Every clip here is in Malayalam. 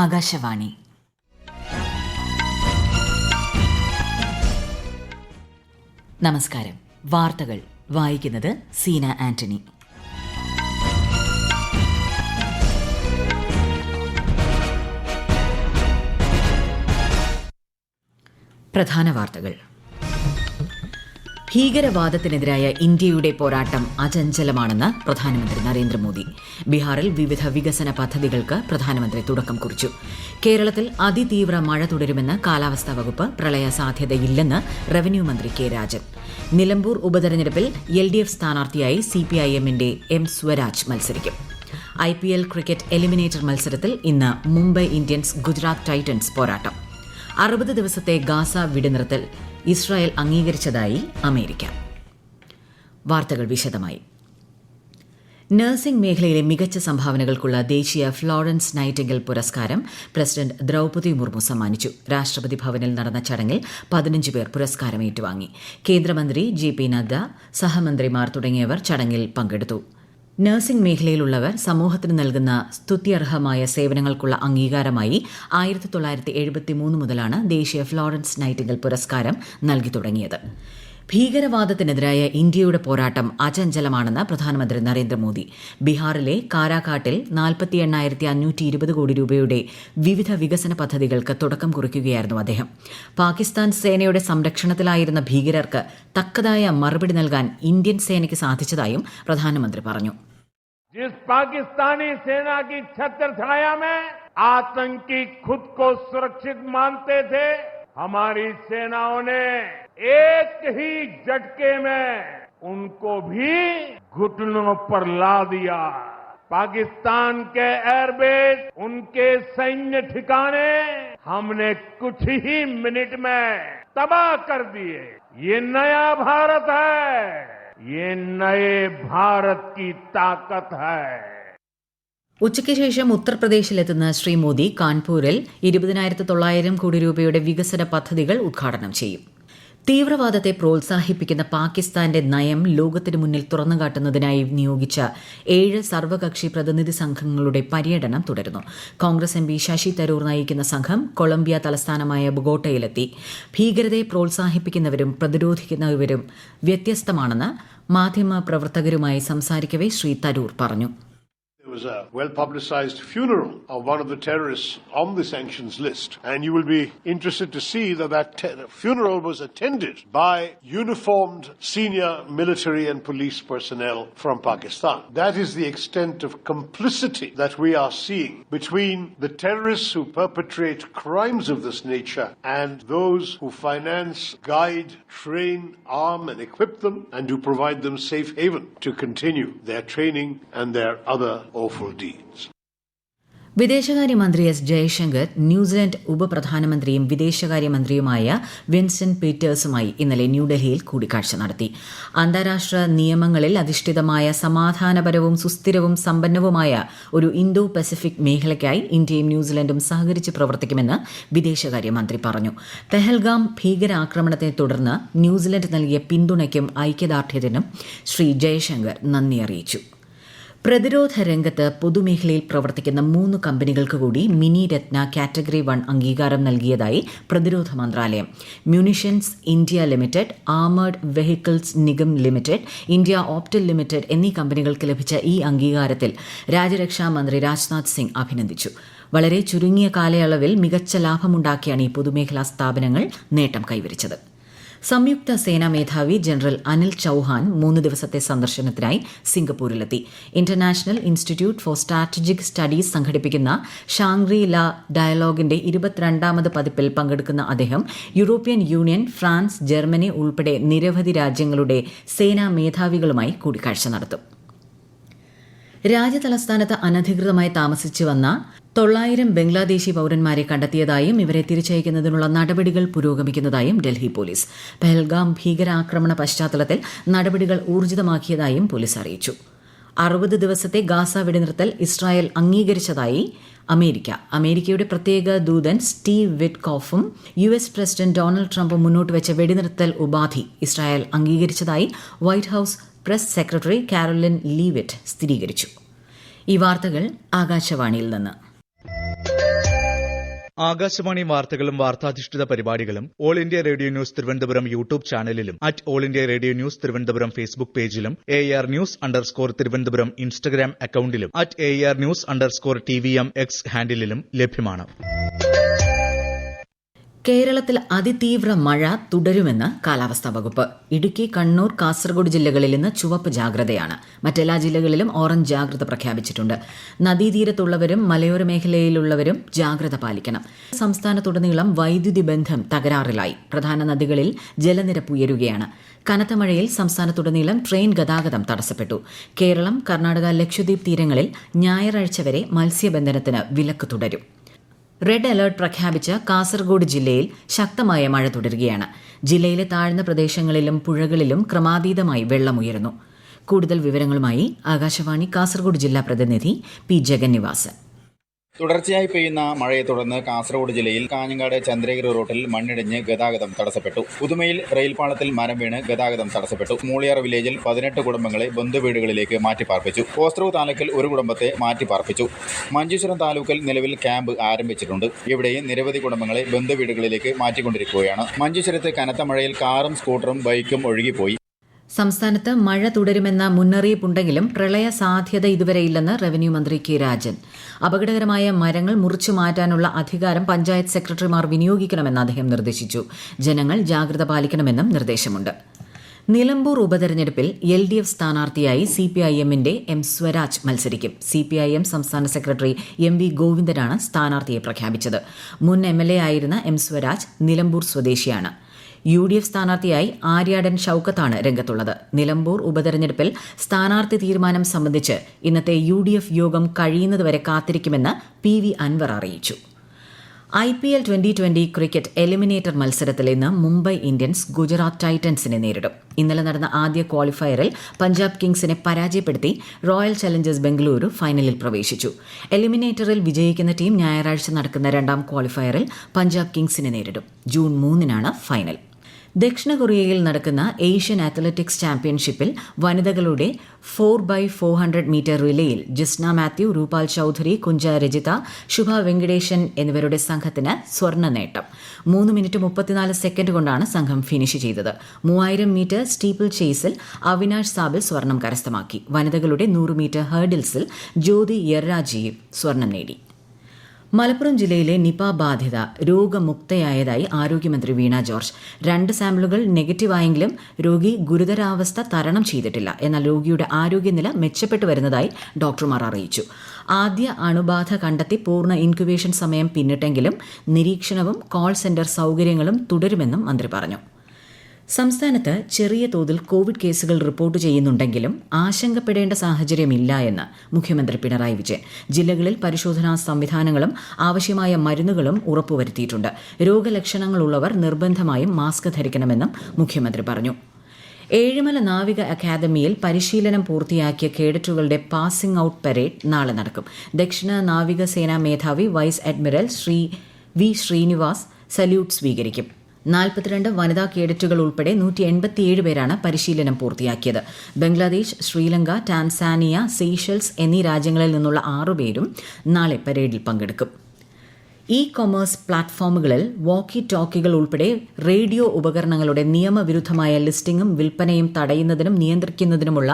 ആകാശവാണി. നമസ്കാരം. വാർത്തകൾ വായിക്കുന്നത് സീന ആന്റണി. പ്രധാന വാർത്തകൾ. ഭീകരവാദത്തിനെതിരായ ഇന്ത്യയുടെ പോരാട്ടം അചഞ്ചലമാണെന്ന് പ്രധാനമന്ത്രി നരേന്ദ്രമോദി. ബീഹാറിൽ വിവിധ വികസന പദ്ധതികൾക്ക് പ്രധാനമന്ത്രി തുടക്കം കുറിച്ചു. കേരളത്തിൽ അതിതീവ്ര മഴ തുടരുമെന്ന് കാലാവസ്ഥാ വകുപ്പ്. പ്രളയ സാധ്യതയില്ലെന്ന് റവന്യൂ മന്ത്രി കെ രാജൻ. നിലമ്പൂർ ഉപതെരഞ്ഞെടുപ്പിൽ LDF സ്ഥാനാർത്ഥിയായി CPIMന്റെ M സ്വരാജ് മത്സരിക്കും. IPL ക്രിക്കറ്റ് എലിമിനേറ്റർ മത്സരത്തിൽ ഇന്ന് മുംബൈ ഇന്ത്യൻസ് ഗുജറാത്ത് ടൈറ്റൻസ് പോരാട്ടം. 60 ദിവസത്തെ ഗാസ വെടിനിർത്തൽ ഇസ്രായേൽ അംഗീകരിച്ചതായി അമേരിക്ക. വാർത്തകൾ വിശദമായി. നഴ്സിംഗ് മേഖലയിലെ മികച്ച സംഭാവനകൾക്കുള്ള ദേശീയ ഫ്ലോറൻസ് നൈറ്റിംഗൽ പുരസ്കാരം പ്രസിഡന്റ് ദ്രൌപദി മുർമു സമ്മാനിച്ചു. രാഷ്ട്രപതി ഭവനിൽ നടന്ന ചടങ്ങിൽ 15 പേർ പുരസ്കാരം ഏറ്റുവാങ്ങി. കേന്ദ്രമന്ത്രി JP നദ്ദ, സഹമന്ത്രിമാർ തുടങ്ങിയവർ ചടങ്ങിൽ പങ്കെടുത്തു. നഴ്സിംഗ് മേഖലയിലുള്ളവർ സമൂഹത്തിന് നൽകുന്ന സ്തുത്യർഹമായ സേവനങ്ങൾക്കുള്ള അംഗീകാരമായി 1973 മുതലാണ് ദേശീയ ഫ്ലോറൻസ് നൈറ്റിംഗൽ പുരസ്കാരം നൽകി തുടങ്ങിയത്. ഭീകരവാദത്തിനെതിരായ ഇന്ത്യയുടെ പോരാട്ടം അചഞ്ചലമാണെന്ന് പ്രധാനമന്ത്രി നരേന്ദ്രമോദി. ബീഹാറിലെ കാരാകാട്ടിൽ 48,520 കോടി രൂപയുടെ വിവിധ വികസന പദ്ധതികൾക്ക് തുടക്കം കുറിക്കുകയായിരുന്നു അദ്ദേഹം. പാകിസ്ഥാൻ സേനയുടെ സംരക്ഷണത്തിലായിരുന്ന ഭീകരർക്ക് തക്കതായ മറുപടി നൽകാൻ ഇന്ത്യൻ സേനയ്ക്ക് സാധിച്ചതായും പ്രധാനമന്ത്രി പറഞ്ഞു. जिस पाकिस्तानी सेना की छत्रछाया में आतंकी खुद को सुरक्षित मानते थे, हमारी सेनाओं ने एक ही झटके में उनको भी घुटनों पर ला दिया. पाकिस्तान के एयरबेस, उनके सैन्य ठिकाने हमने कुछ ही मिनट में तबाह कर दिए. ये नया भारत है, ये नए भारत की ताकत है. ഉച്ചയ്ക്ക് ശേഷം ഉത്തർപ്രദേശിലെത്തുന്ന ശ്രീ മോദി കാൺപൂരിൽ 20,900 കോടി രൂപയുടെ വികസന പദ്ധതികൾ ഉദ്ഘാടനം ചെയ്യും. തീവ്രവാദത്തെ പ്രോത്സാഹിപ്പിക്കുന്ന പാകിസ്ഥാന്റെ നയം ലോകത്തിന് മുന്നിൽ തുറന്നുകാട്ടുന്നതിനായി നിയോഗിച്ച 7 സർവകക്ഷി പ്രതിനിധി സംഘങ്ങളുടെ പര്യടനം തുടരുന്നു. കോൺഗ്രസ് MP ശശി തരൂർ നയിക്കുന്ന സംഘം കൊളംബിയ തലസ്ഥാനമായ ബൊഗോട്ടയിലെത്തി. ഭീകരതയെ പ്രോത്സാഹിപ്പിക്കുന്നവരും പ്രതിരോധിക്കുന്നവരും വ്യത്യസ്തമാണെന്ന് മാധ്യമ പ്രവർത്തകരുമായി സംസാരിക്കവേ ശ്രീ തരൂർ പറഞ്ഞു. There was a well-publicized funeral of one of the terrorists on the sanctions list, and you will be interested to see that funeral was attended by uniformed senior military and police personnel from Pakistan. That is the extent of complicity that we are seeing between the terrorists who perpetrate crimes of this nature and those who finance, guide, train, arm and equip them, and who provide them safe haven to continue their training and their other awful deeds. വിദേശകാര്യമന്ത്രി എസ് ജയശങ്കർ ന്യൂസിലൻഡ് ഉപപ്രധാനമന്ത്രിയും വിദേശകാര്യമന്ത്രിയുമായ വിൻസ്റ്റൺ പീറ്റേഴ്സുമായി ഇന്നലെ ന്യൂഡൽഹിയിൽ കൂടിക്കാഴ്ച നടത്തി. അന്താരാഷ്ട്ര നിയമങ്ങളിൽ അധിഷ്ഠിതമായ സമാധാനപരവും സുസ്ഥിരവും സമ്പന്നവുമായ ഒരു ഇന്തോ പസഫിക് മേഖലയ്ക്കായി ഇന്ത്യയും ന്യൂസിലൻഡും സഹകരിച്ച് പ്രവർത്തിക്കുമെന്ന് വിദേശകാര്യമന്ത്രി പറഞ്ഞു. പെഹൽഗാം ഭീകരാക്രമണത്തെ തുടർന്ന് ന്യൂസിലൻഡ് നൽകിയ പിന്തുണയ്ക്കും ഐക്യദാർഢ്യത്തിനും ശ്രീ ജയശങ്കർ നന്ദി അറിയിച്ചു. പ്രതിരോധ രംഗത്ത് പൊതുമേഖലയിൽ പ്രവർത്തിക്കുന്ന 3 കമ്പനികൾക്ക് കൂടി മിനി രത്ന കാറ്റഗറി 1 അംഗീകാരം നൽകിയതായി പ്രതിരോധ മന്ത്രാലയം. Munitions India limited, armed vehicles Nigam limited, India Optel limited എന്നീ കമ്പനികൾക്ക് ലഭിച്ച ഈ അംഗീകാരത്തിൽ രാജ്യരക്ഷാ മന്ത്രി രാജ്നാഥ് സിംഗ് അഭിനന്ദിച്ചു. വളരെ ചുരുങ്ങിയ കാലയളവിൽ മികച്ച ലാഭമുണ്ടാക്കിയാണ് ഈ പൊതുമേഖലാ സ്ഥാപനങ്ങൾ നേട്ടം കൈവരിച്ചത്. സംയുക്ത സേനാ മേധാവി ജനറൽ അനിൽ ചൌഹാൻ 3 ദിവസത്തെ സന്ദർശനത്തിനായി സിംഗപ്പൂരിലെത്തി. International Institute for Strategic Studies സംഘടിപ്പിക്കുന്ന ഷാങ്ഗ്രി ല ഡയലോഗിന്റെ 22ാമത് പതിപ്പിൽ പങ്കെടുക്കുന്ന അദ്ദേഹം യൂറോപ്യൻ യൂണിയൻ, ഫ്രാൻസ്, ജർമ്മനി ഉൾപ്പെടെ നിരവധി രാജ്യങ്ങളുടെ സേനാ മേധാവികളുമായി കൂടിക്കാഴ്ച നടത്തും. രാജ്യതലസ്ഥാനത്ത് അനധികൃതമായി താമസിച്ചു വന്ന 900 ബംഗ്ലാദേശി പൌരന്മാരെ കണ്ടെത്തിയതായും ഇവരെ തിരിച്ചയക്കുന്നതിനുള്ള നടപടികൾ പുരോഗമിക്കുന്നതായും ഡൽഹി പോലീസ്. പെഹൽഗാം ഭീകരാക്രമണ പശ്ചാത്തലത്തിൽ നടപടികൾ ഊർജിതമാക്കിയതായും പോലീസ് അറിയിച്ചു. 60 ദിവസത്തെ ഗാസ വെടിനിർത്തൽ ഇസ്രായേൽ അംഗീകരിച്ചതായി അമേരിക്കയുടെ പ്രത്യേക ദൂതൻ സ്റ്റീവ് വിറ്റ്കോഫും US പ്രസിഡന്റ് ഡൊണാൾഡ് ട്രംപും മുന്നോട്ട് വെച്ച വെടിനിർത്തൽ ഉപാധി ഇസ്രായേൽ അംഗീകരിച്ചതായി White House press secretary Karoline Leavitt സ്ഥിരീകരിച്ചു. ഈ വാർത്തകൾ ആകാശവാണിയിൽ നിന്ന്. ആകാശവാണി വാർത്തകളും വാർത്താധിഷ്ഠിത പരിപാടികളും All India Radio News Thiruvananthapuram YouTube ചാനലിലും @All India Radio News Thiruvananthapuram Facebook പേജിലും AR News_ തിരുവനന്തപുരം ഇൻസ്റ്റഗ്രാം അക്കൌണ്ടിലും @AR News_TVM X ഹാൻഡിലും ലഭ്യമാണ്. കേരളത്തിൽ അതിതീവ്ര മഴ തുടരുമെന്ന് കാലാവസ്ഥാ വകുപ്പ്. ഇടുക്കി, കണ്ണൂർ, കാസർഗോഡ് ജില്ലകളിൽ ഇന്ന് ചുവപ്പ് ജാഗ്രതയാണ്. മറ്റെല്ലാ ജില്ലകളിലും ഓറഞ്ച് ജാഗ്രത പ്രഖ്യാപിച്ചിട്ടുണ്ട്. നദീതീരത്തുള്ളവരും മലയോര മേഖലയിലുള്ളവരും ജാഗ്രത പാലിക്കണം. സംസ്ഥാനത്തുടനീളം വൈദ്യുതി ബന്ധം തകരാറിലായി. പ്രധാന നദികളിൽ ജലനിരപ്പ് ഉയരുകയാണ്. കനത്ത മഴയിൽ സംസ്ഥാനത്തുടനീളം ട്രെയിൻ ഗതാഗതം തടസ്സപ്പെട്ടു. കേരളം, കർണാടക, ലക്ഷദ്വീപ് തീരങ്ങളിൽ ഞായറാഴ്ച വരെ മത്സ്യബന്ധനത്തിന് വിലക്ക് തുടരും. റെഡ് അലർട്ട് പ്രഖ്യാപിച്ച കാസർഗോഡ് ജില്ലയിൽ ശക്തമായ മഴ തുടരുകയാണ്. ജില്ലയിലെ താഴ്ന്ന പ്രദേശങ്ങളിലും പുഴകളിലും ക്രമാതീതമായി വെള്ളമുയരുന്നു. കൂടുതൽ വിവരങ്ങളുമായി ആകാശവാണി കാസർഗോഡ് ജില്ലാ പ്രതിനിധി പി ജഗന്നിവാസൻ. തുടർച്ചയായി പെയ്യുന്ന മഴയെ തുടർന്ന് കാസർഗോഡ് ജില്ലയിൽ കാഞ്ഞങ്ങാട് ചന്ദ്രഗിരി റൂട്ടിൽ മണ്ണിടിഞ്ഞ് ഗതാഗതം തടസ്സപ്പെട്ടു. പുതുമയിൽ റെയിൽപാളത്തിൽ മരം വീണ് ഗതാഗതം തടസ്സപ്പെട്ടു. മൂളിയാർ വില്ലേജിൽ 18 കുടുംബങ്ങളെ ബന്ധുവീടുകളിലേക്ക് മാറ്റിപ്പാർപ്പിച്ചു. കോസ്ത്രവ് താലൂക്കിൽ ഒരു കുടുംബത്തെ മാറ്റിപ്പാർപ്പിച്ചു. മഞ്ചേശ്വരം താലൂക്കിൽ നിലവിൽ ക്യാമ്പ് ആരംഭിച്ചിട്ടുണ്ട്. ഇവിടെയും നിരവധി കുടുംബങ്ങളെ ബന്ധുവീടുകളിലേക്ക് മാറ്റിക്കൊണ്ടിരിക്കുകയാണ്. മഞ്ചേശ്വരത്ത് കനത്ത മഴയിൽ കാറും സ്കൂട്ടറും ബൈക്കും ഒഴുകിപ്പോയി. സംസ്ഥാനത്ത് മഴ തുടരുമെന്ന മുന്നറിയിപ്പുണ്ടെങ്കിലും പ്രളയ സാധ്യത ഇതുവരെയില്ലെന്ന് റവന്യൂ മന്ത്രി കെ രാജൻ. അപകടകരമായ മരങ്ങൾ മുറിച്ചു മാറ്റാനുള്ള അധികാരം പഞ്ചായത്ത് സെക്രട്ടറിമാർ വിനിയോഗിക്കണമെന്ന് അദ്ദേഹം നിർദ്ദേശിച്ചു. ജനങ്ങൾ ജാഗ്രത പാലിക്കണമെന്നും നിർദ്ദേശമുണ്ട്. നിലമ്പൂർ ഉപതെരഞ്ഞെടുപ്പിൽ LDF സ്ഥാനാർത്ഥിയായി CPIM-ന്റെ M സ്വരാജ് മത്സരിക്കും. CPIM സംസ്ഥാന സെക്രട്ടറി MV ഗോവിന്ദനാണ് സ്ഥാനാർത്ഥിയെ പ്രഖ്യാപിച്ചത്. മുൻ MLA ആയിരുന്ന M സ്വരാജ് നിലമ്പൂർ സ്വദേശിയാണ്. UDF സ്ഥാനാർത്ഥിയായി ആര്യാടൻ ഷൌക്കത്താണ് രംഗത്തുള്ളത്. നിലമ്പൂർ ഉപതെരഞ്ഞെടുപ്പിൽ സ്ഥാനാർത്ഥി തീരുമാനം സംബന്ധിച്ച് ഇന്നത്തെ UDF യോഗം കഴിയുന്നതുവരെ കാത്തിരിക്കുമെന്ന് PV അൻവർ അറിയിച്ചു. IPL 2020 ക്രിക്കറ്റ് എലിമിനേറ്റർ മത്സരത്തിൽ ഇന്ന് മുംബൈ ഇന്ത്യൻസ് ഗുജറാത്ത് ടൈറ്റൻസിനെ നേരിടും. ഇന്നലെ നടന്ന ആദ്യ ക്വാളിഫയറിൽ പഞ്ചാബ് കിങ്സിനെ പരാജയപ്പെടുത്തി റോയൽ ചലഞ്ചേഴ്സ് ബംഗളൂരു ഫൈനലിൽ പ്രവേശിച്ചു. എലിമിനേറ്ററിൽ വിജയിക്കുന്ന ടീം ഞായറാഴ്ച നടക്കുന്ന രണ്ടാം ക്വാളിഫയറിൽ പഞ്ചാബ് കിങ്സിനെ നേരിടും. ജൂൺ 3-നാണ് ഫൈനൽ. ദക്ഷിണ കൊറിയയിൽ നടക്കുന്ന ഏഷ്യൻ അത്ലറ്റിക്സ് ചാമ്പ്യൻഷിപ്പിൽ വനിതകളുടെ 4x400 മീറ്റർ റിലേയിൽ ജിസ്ന മാത്യു, രൂപാൽ ചൌധരി, കുഞ്ച രജിത, ശുഭ വെങ്കടേശൻ എന്നിവരുടെ സംഘത്തിന് സ്വർണ്ണ നേട്ടം. 3 മിനിറ്റ് 34 സെക്കൻഡ് കൊണ്ടാണ് സംഘം ഫിനിഷ് ചെയ്തത്. 3000 മീറ്റർ സ്റ്റീപ്പിൾ ചേസിൽ അവിനാഷ് സാബിൽ സ്വർണം കരസ്ഥമാക്കി. വനിതകളുടെ 100 മീറ്റർ ഹേർഡിൽസിൽ ജ്യോതി യർരാജിയും സ്വർണം നേടി. മലപ്പുറം ജില്ലയിലെ നിപ ബാധിത രോഗമുക്തയായതായി ആരോഗ്യമന്ത്രി വീണ ജോർജ്. 2 സാമ്പിളുകൾ നെഗറ്റീവായെങ്കിലും രോഗി ഗുരുതരാവസ്ഥ തരണം ചെയ്തിട്ടില്ല. എന്നാൽ രോഗിയുടെ ആരോഗ്യനില മെച്ചപ്പെട്ടു വരുന്നതായി ഡോക്ടർമാർ അറിയിച്ചു. ആദ്യ അണുബാധ കണ്ടെത്തി പൂർണ്ണ ഇൻക്യുബേഷൻ സമയം പിന്നിട്ടെങ്കിലും നിരീക്ഷണവും കോൾ സെന്റർ സൌകര്യങ്ങളും തുടരുമെന്നും മന്ത്രി പറഞ്ഞു. സംസ്ഥാനത്ത് ചെറിയ തോതിൽ കോവിഡ് കേസുകൾ റിപ്പോർട്ട് ചെയ്യുന്നുണ്ടെങ്കിലും ആശങ്കപ്പെടേണ്ട സാഹചര്യമില്ല എന്ന് മുഖ്യമന്ത്രി പിണറായി വിജയൻ. ജില്ലകളിൽ പരിശോധനാ സംവിധാനങ്ങളും ആവശ്യമായ മരുന്നുകളും ഉറപ്പുവരുത്തിയിട്ടുണ്ട്. രോഗലക്ഷണങ്ങളുള്ളവർ നിർബന്ധമായും മാസ്ക് ധരിക്കണമെന്നും മുഖ്യമന്ത്രി പറഞ്ഞു. ഏഴിമല നാവിക അക്കാദമിയിൽ പരിശീലനം പൂർത്തിയാക്കിയ കേഡറ്റുകളുടെ പാസിംഗ് ഔട്ട് പരേഡ് നാളെ നടക്കും. ദക്ഷിണ നാവികസേനാ മേധാവി vice admiral V. Srinivas salute സ്വീകരിക്കും. 42 വനിതാ കേഡറ്റുകൾ ഉൾപ്പെടെ 187 പേരാണ് പരിശീലനം പൂർത്തിയാക്കിയത്. ബംഗ്ലാദേശ്, ശ്രീലങ്ക, ടാൻസാനിയ, സീഷെൽസ് എന്നീ രാജ്യങ്ങളിൽ നിന്നുള്ള 6 പേരും നാളെ പരേഡിൽ പങ്കെടുക്കും. കൊമേഴ്സ് പ്ലാറ്റ്ഫോമുകളിൽ വോക്കി ടോക്കികൾ ഉൾപ്പെടെ റേഡിയോ ഉപകരണങ്ങളുടെ നിയമവിരുദ്ധമായ ലിസ്റ്റിംഗും വിൽപ്പനയും തടയുന്നതിനും നിയന്ത്രിക്കുന്നതിനുമുള്ള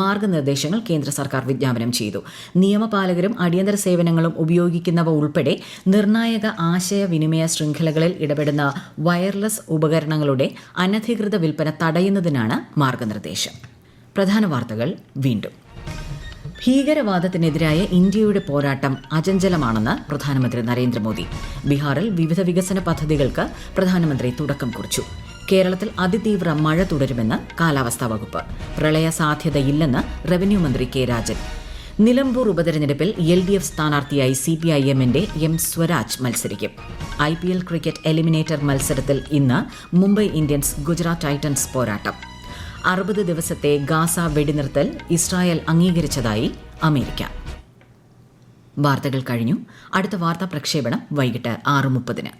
മാർഗനിർദ്ദേശങ്ങൾ കേന്ദ്ര സർക്കാർ വിജ്ഞാപനം ചെയ്തു. നിയമപാലകരും അടിയന്തര സേവനങ്ങളും ഉപയോഗിക്കുന്നവ ഉൾപ്പെടെ നിർണായക ആശയവിനിമയ ശൃംഖലകളിൽ ഇടപെടുന്ന വയർലെസ് ഉപകരണങ്ങളുടെ അനധികൃത വിൽപ്പന തടയുന്നതിനാണ് മാർഗനിർദ്ദേശം. പ്രധാന വാർത്തകൾ വീണ്ടും. ഭീകരവാദത്തിനെതിരായ ഇന്ത്യയുടെ പോരാട്ടം അചഞ്ചലമാണെന്ന് പ്രധാനമന്ത്രി നരേന്ദ്രമോദി. ബീഹാറിൽ വിവിധ വികസന പദ്ധതികൾക്ക് പ്രധാനമന്ത്രി തുടക്കം കുറിച്ചു. കേരളത്തിൽ അതിതീവ്ര മഴ തുടരുമെന്ന് കാലാവസ്ഥാ വകുപ്പ്. പ്രളയ സാധ്യതയില്ലെന്ന് റവന്യൂ മന്ത്രി കെ രാജൻ. നിലമ്പൂർ ഉപതെരഞ്ഞെടുപ്പിൽ LDF സ്ഥാനാർത്ഥിയായി CPIM-ന്റെ M സ്വരാജ് മത്സരിക്കും. IPL ക്രിക്കറ്റ് എലിമിനേറ്റർ മത്സരത്തിൽ ഇന്ന് മുംബൈ ഇന്ത്യൻസ് ഗുജറാത്ത് ടൈറ്റൻസ് പോരാട്ടം. 60 ദിവസത്തെ ഗാസ വെടിനിർത്തൽ ഇസ്രായേൽ അംഗീകരിച്ചതായി അമേരിക്ക. വാർത്തകൾ കഴിഞ്ഞു. അടുത്ത വാർത്താ പ്രക്ഷേപണം വൈകിട്ട് 6:30.